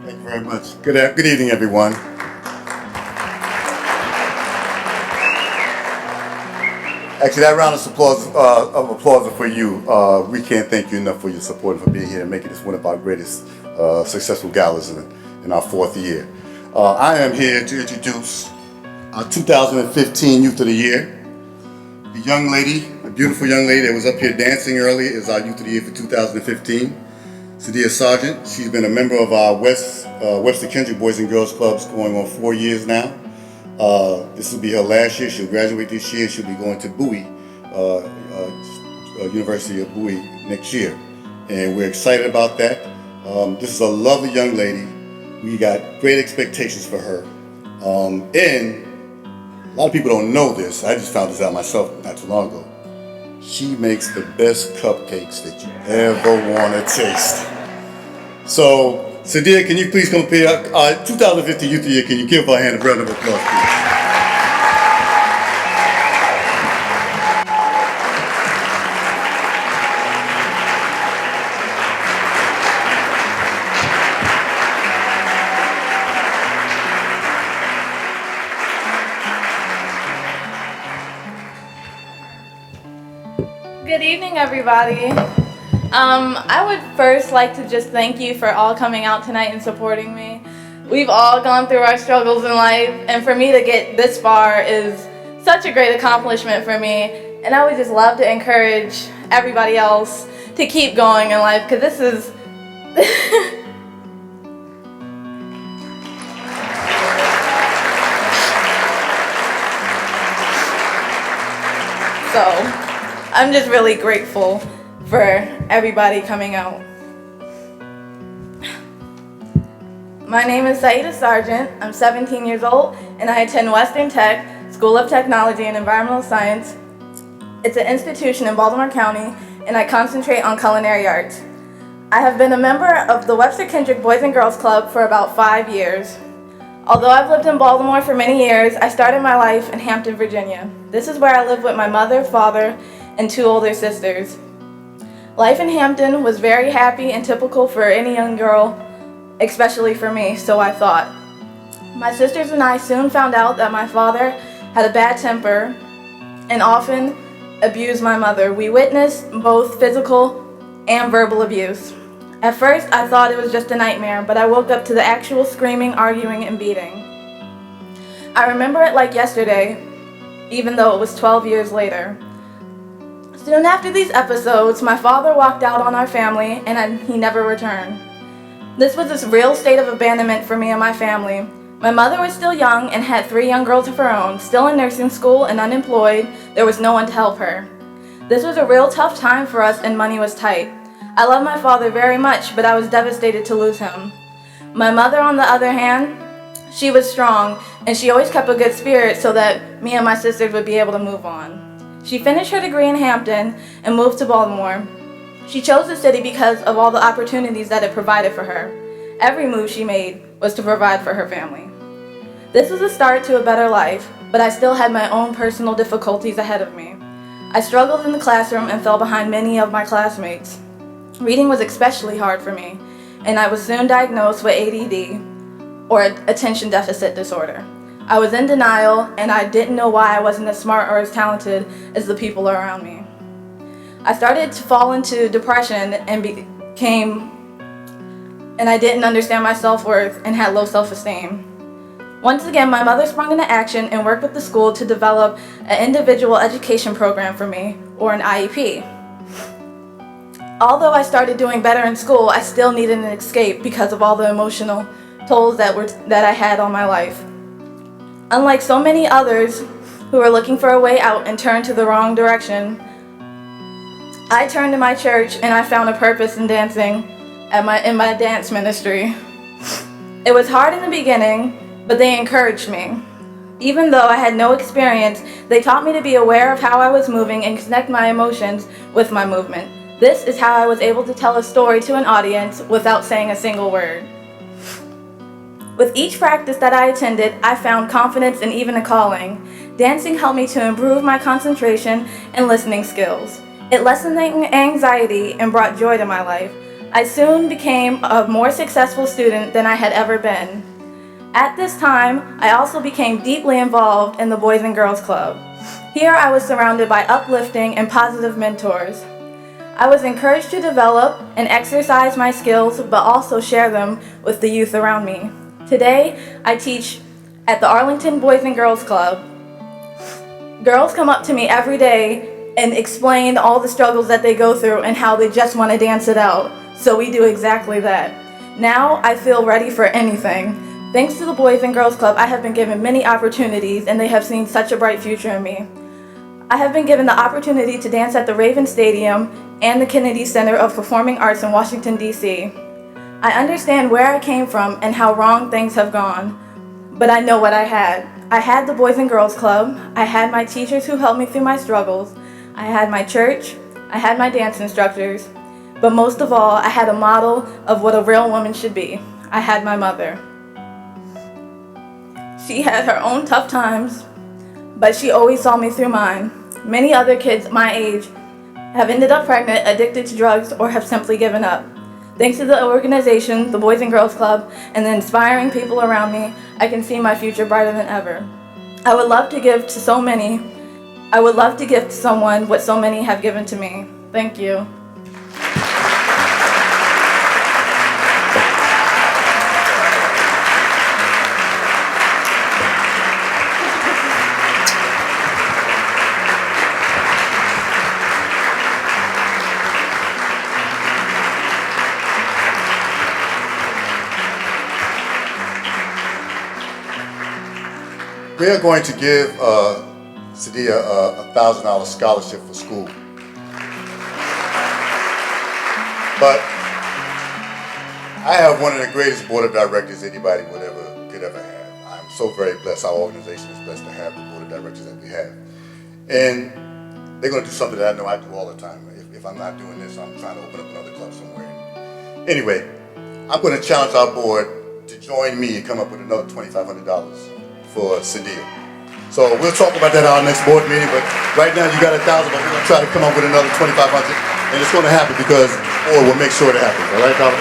Thank you very much. Good evening, everyone. Actually, that round of applause is for you. We can't thank you enough for your support and for being here and making this one of our greatest successful galas in our fourth year. I am here to introduce our 2015 Youth of the Year. The young lady, a beautiful young lady that was up here dancing earlier, is our Youth of the Year for 2015. Saidah Sargent. She's been a member of our Webster Kendrick Boys and Girls Clubs going on 4 years now. This will be her last year. She'll graduate this year. She'll be going to Bowie, University of Bowie next year. And we're excited about that. This is a lovely young lady. We got great expectations for her. And a lot of people don't know this. I just found this out myself not too long ago. She makes the best cupcakes that you ever want to taste. So, Saidah, can you please come up here? 2015 Youth of the Year, can you give her a hand of round of applause, please? Good evening, everybody. I would first like to just thank you for all coming out tonight and supporting me. We've all gone through our struggles in life, and for me to get this far is such a great accomplishment for me. And I would just love to encourage everybody else to keep going in life, because this is so I'm just really grateful for everybody coming out. My name is Saidah Sargent. I'm 17 years old, and I attend Western Tech School of Technology and Environmental Science. It's an institution in Baltimore County, and I concentrate on culinary arts. I have been a member of the Webster Kendrick Boys and Girls Club for about 5 years. Although I've lived in Baltimore for many years, I started my life in Hampton, Virginia. This is where I live with my mother, father, and 2 older sisters. Life in Hampton was very happy and typical for any young girl, especially for me, so I thought. My sisters and I soon found out that my father had a bad temper and often abused my mother. We witnessed both physical and verbal abuse. At first, I thought it was just a nightmare, but I woke up to the actual screaming, arguing, and beating. I remember it like yesterday, even though it was 12 years later. Soon after these episodes, my father walked out on our family, and he never returned. This was a real state of abandonment for me and my family. My mother was still young and had 3 young girls of her own, still in nursing school and unemployed. There was no one to help her. This was a real tough time for us, and money was tight. I love my father very much, but I was devastated to lose him. My mother, on the other hand, she was strong, and she always kept a good spirit so that me and my sisters would be able to move on. She finished her degree in Hampton and moved to Baltimore. She chose the city because of all the opportunities that it provided for her. Every move she made was to provide for her family. This was a start to a better life, but I still had my own personal difficulties ahead of me. I struggled in the classroom and fell behind many of my classmates. Reading was especially hard for me, and I was soon diagnosed with ADD, or attention deficit disorder. I was in denial, and I didn't know why I wasn't as smart or as talented as the people around me. I started to fall into depression and I didn't understand my self-worth and had low self-esteem. Once again, my mother sprung into action and worked with the school to develop an individual education program for me, or an IEP. Although I started doing better in school, I still needed an escape because of all the emotional tolls that I had on my life. Unlike so many others who were looking for a way out and turned to the wrong direction, I turned to my church and I found a purpose in dancing in my dance ministry. It was hard in the beginning, but they encouraged me. Even though I had no experience, they taught me to be aware of how I was moving and connect my emotions with my movement. This is how I was able to tell a story to an audience without saying a single word. With each practice that I attended, I found confidence and even a calling. Dancing helped me to improve my concentration and listening skills. It lessened anxiety and brought joy to my life. I soon became a more successful student than I had ever been. At this time, I also became deeply involved in the Boys and Girls Club. Here I was surrounded by uplifting and positive mentors. I was encouraged to develop and exercise my skills, but also share them with the youth around me. Today, I teach at the Arlington Boys and Girls Club. Girls come up to me every day and explain all the struggles that they go through and how they just want to dance it out. So we do exactly that. Now I feel ready for anything. Thanks to the Boys and Girls Club, I have been given many opportunities and they have seen such a bright future in me. I have been given the opportunity to dance at the Raven Stadium and the Kennedy Center of Performing Arts in Washington, D.C. I understand where I came from and how wrong things have gone, but I know what I had. I had the Boys and Girls Club, I had my teachers who helped me through my struggles, I had my church, I had my dance instructors, but most of all, I had a model of what a real woman should be. I had my mother. She had her own tough times, but she always saw me through mine. Many other kids my age have ended up pregnant, addicted to drugs, or have simply given up. Thanks to the organization, the Boys and Girls Club, and the inspiring people around me, I can see my future brighter than ever. I would love to give to someone what so many have given to me. Thank you. We are going to give Saidah a $1,000 scholarship for school. But I have one of the greatest board of directors anybody could ever have. I'm so very blessed. Our organization is blessed to have the board of directors that we have. And they're going to do something that I know I do all the time. If I'm not doing this, I'm trying to open up another club somewhere. Anyway, I'm going to challenge our board to join me and come up with another $2,500 for Saidah. So we'll talk about that at our next board meeting, but right now you got $1,000, but we're going to try to come up with another $2,500, and it's going to happen because the board will make sure it happens. All right, Colin?